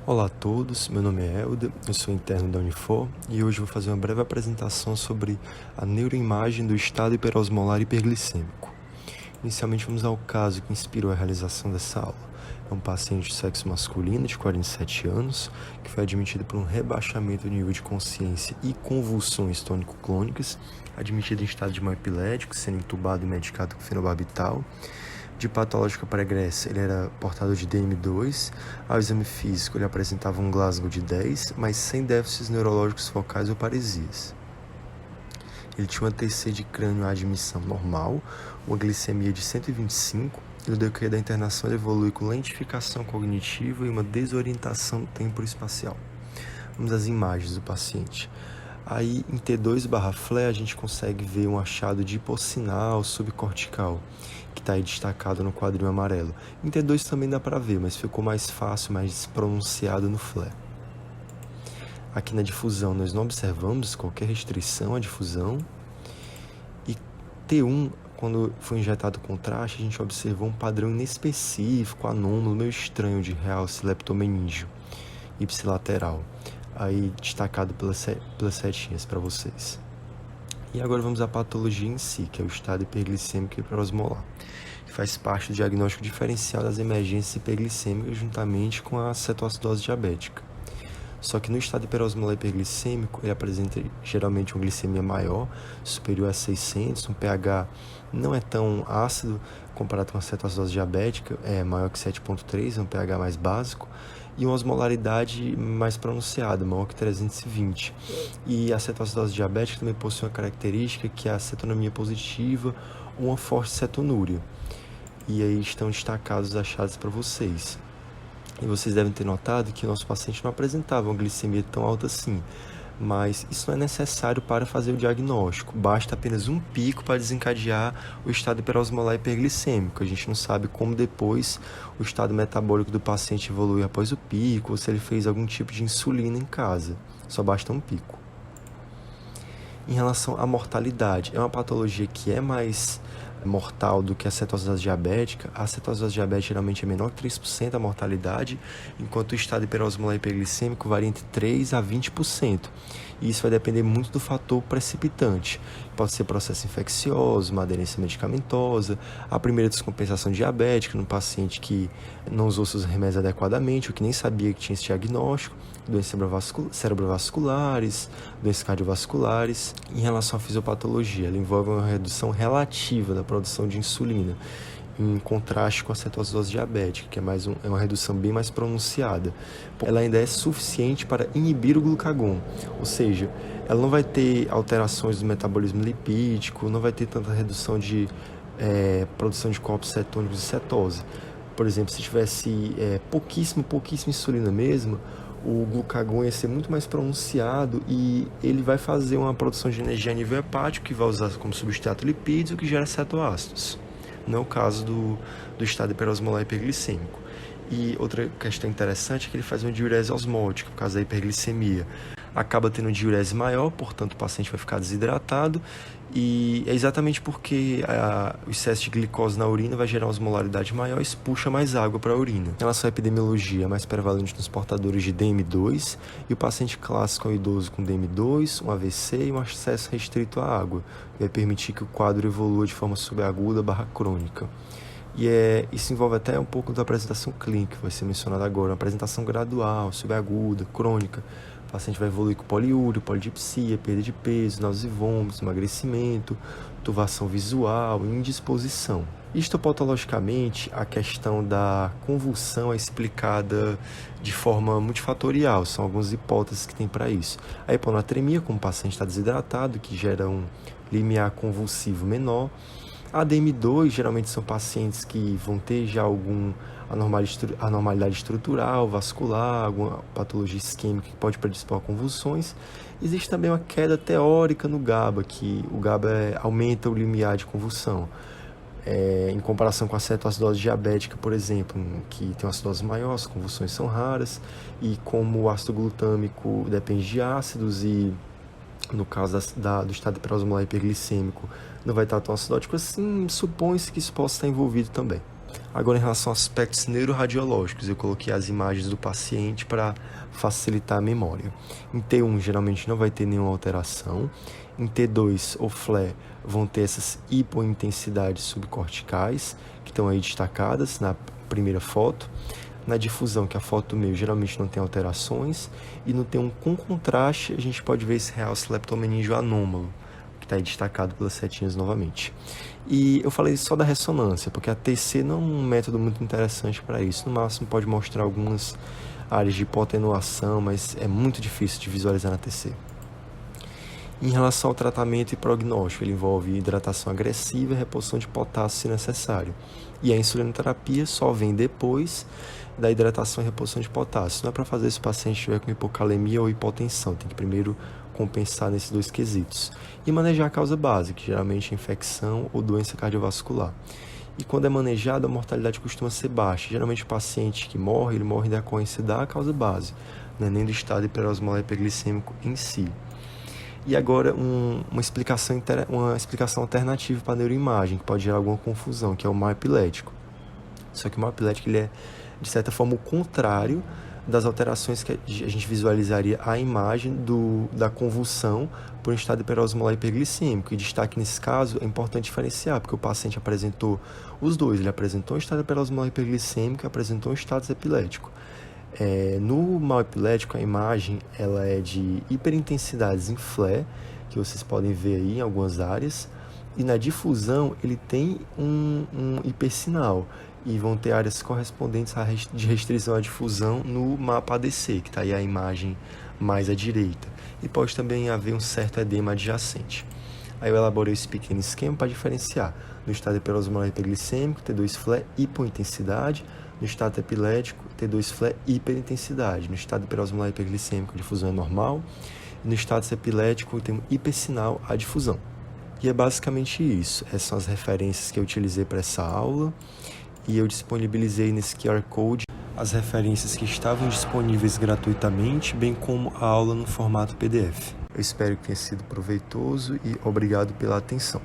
Olá a todos, meu nome é Helder, eu sou interno da Unifor e hoje vou fazer uma breve apresentação sobre a neuroimagem do estado hiperosmolar hiperglicêmico. Inicialmente vamos ao caso que inspirou a realização dessa aula. É um paciente de sexo masculino de 47 anos que foi admitido por um rebaixamento do nível de consciência e convulsões tônico-clônicas, admitido em estado de mal epilético, sendo entubado e medicado com fenobarbital. De patológica pregressa, ele era portador de DM2. Ao exame físico, ele apresentava um Glasgow de 10, mas sem déficits neurológicos focais ou paresias. Ele tinha uma TC de crânio à admissão normal, uma glicemia de 125, e no decorrer da internação ele evolui com lentificação cognitiva e uma desorientação temporoespacial. Vamos às imagens do paciente. Aí, em T2/FLE, a gente consegue ver um achado de hipossinal subcortical, que está aí destacado no quadrinho amarelo. Em T2 também dá para ver, mas ficou mais fácil, mais pronunciado no FLE. Aqui na difusão, nós não observamos qualquer restrição à difusão. E T1, quando foi injetado contraste, a gente observou um padrão inespecífico, anômalo, meio estranho de realce leptomeníngeo ipsilateral, aí destacado pelas setinhas para vocês. E agora vamos à patologia em si, que é o estado hiperglicêmico hiperosmolar, que faz parte do diagnóstico diferencial das emergências hiperglicêmicas juntamente com a cetoacidose diabética. Só que no estado hiperosmolar hiperglicêmico, ele apresenta geralmente uma glicemia maior, superior a 600, um pH não é tão ácido comparado com a cetoacidose diabética, é maior que 7,3, é um pH mais básico, e uma osmolaridade mais pronunciada, maior que 320. E a cetoacidose diabética também possui uma característica que é a cetonomia positiva ou uma forte cetonúria. E aí estão destacados os achados para vocês. E vocês devem ter notado que o nosso paciente não apresentava uma glicemia tão alta assim, mas isso não é necessário para fazer o diagnóstico, basta apenas um pico para desencadear o estado hiperosmolar hiperglicêmico. A gente não sabe como depois o estado metabólico do paciente evolui após o pico, ou se ele fez algum tipo de insulina em casa, só basta um pico. Em relação à mortalidade, é uma patologia que é mais mortal do que a cetoacidose diabética. A cetoacidose diabética geralmente é menor que 3% a mortalidade, enquanto o estado hiperosmolar hiperglicêmico varia entre 3% a 20%. E isso vai depender muito do fator precipitante. Pode ser processo infeccioso, uma aderência medicamentosa, a primeira descompensação diabética no paciente que não usou seus remédios adequadamente, ou que nem sabia que tinha esse diagnóstico, doenças cerebrovasculares, doenças cardiovasculares. Em relação à fisiopatologia, ela envolve uma redução relativa da produção de insulina, em contraste com a cetoacidose diabética, que é uma redução bem mais pronunciada. Ela ainda é suficiente para inibir o glucagon, ou seja, ela não vai ter alterações do metabolismo lipídico, não vai ter tanta redução de produção de corpos cetônicos e cetose. Por exemplo, se tivesse pouquíssima insulina mesmo, o glucagon ia ser muito mais pronunciado e ele vai fazer uma produção de energia a nível hepático, que vai usar como substrato lipídios, o que gera cetoácidos. Não é o caso do estado hiperosmolar hiperglicêmico. E outra questão interessante é que ele faz uma diurese osmótica, por causa da hiperglicemia. Acaba tendo uma diurese maior, portanto o paciente vai ficar desidratado, e é exatamente porque o excesso de glicose na urina vai gerar uma osmolaridade maior e puxa mais água para a urina. Em relação à epidemiologia, é mais prevalente nos portadores de DM2, e o paciente clássico é um idoso com DM2, um AVC e um acesso restrito à água, vai permitir que o quadro evolua de forma subaguda/crônica. E isso envolve até um pouco da apresentação clínica, que vai ser mencionada agora, uma apresentação gradual, subaguda, crônica. O paciente vai evoluir com poliúria, polidipsia, perda de peso, náuseas e vômitos, emagrecimento, turvação visual e indisposição. Histopatologicamente, a questão da convulsão é explicada de forma multifatorial, são algumas hipóteses que tem para isso. A hiponatremia, como o paciente está desidratado, que gera um limiar convulsivo menor. A DM2 geralmente são pacientes que vão ter já alguma anormalidade estrutural, vascular, alguma patologia isquêmica que pode predispor a convulsões. Existe também uma queda teórica no GABA, que o GABA aumenta o limiar de convulsão. Em comparação com a cetoacidose diabética, por exemplo, que tem uma acidose maior, as convulsões são raras, e como o ácido glutâmico depende de ácidos e no caso do estado hiperosmolar hiperglicêmico, não vai estar tão acidótico assim, supõe-se que isso possa estar envolvido também. Agora, em relação a aspectos neuroradiológicos, eu coloquei as imagens do paciente para facilitar a memória. Em T1, geralmente não vai ter nenhuma alteração. Em T2 ou FLE vão ter essas hipointensidades subcorticais, que estão aí destacadas na primeira foto. Na difusão, que é a foto do meio, geralmente não tem alterações. E no T1 com contraste, a gente pode ver esse realce leptomeníngeo anômalo, que está aí destacado pelas setinhas novamente. E eu falei só da ressonância, porque a TC não é um método muito interessante para isso. No máximo pode mostrar algumas áreas de hipotenuação, mas é muito difícil de visualizar na TC. Em relação ao tratamento e prognóstico, ele envolve hidratação agressiva e reposição de potássio se necessário. E a insulinoterapia só vem depois da hidratação e reposição de potássio. Não é para fazer se o paciente estiver com hipocalemia ou hipotensão, tem que primeiro compensar nesses dois quesitos. E manejar a causa básica, que geralmente é infecção ou doença cardiovascular. E quando é manejado, a mortalidade costuma ser baixa. Geralmente o paciente que morre, ele morre em decorrência da causa base, não é nem do estado hiperosmolar hiperglicêmico em si. E agora uma explicação alternativa para a neuroimagem, que pode gerar alguma confusão, que é o mal epilético. Só que o mal epilético ele é, de certa forma, o contrário das alterações que a gente visualizaria a imagem da convulsão por um estado hiperosmolar hiperglicêmico. E destaque nesse caso é importante diferenciar, porque o paciente apresentou os dois. Ele apresentou um estado hiperosmolar hiperglicêmico e apresentou um estado epilético. No mal epilético, a imagem ela é de hiperintensidades em FLE, que vocês podem ver aí em algumas áreas, e na difusão ele tem um hipersinal, e vão ter áreas correspondentes de restrição à difusão no mapa ADC, que está aí a imagem mais à direita, e pode também haver um certo edema adjacente. Aí eu elaborei esse pequeno esquema para diferenciar no estado hiperosmolar hiperglicêmico, T2 FLE, hipointensidade, no estado epilético, T2 FLE, hiperintensidade. No estado hiperosmolar hiperglicêmico, a difusão é normal. E no estado epilético, tem um hipersinal à difusão. E é basicamente isso. Essas são as referências que eu utilizei para essa aula. E eu disponibilizei nesse QR Code as referências que estavam disponíveis gratuitamente, bem como a aula no formato PDF. Eu espero que tenha sido proveitoso e obrigado pela atenção.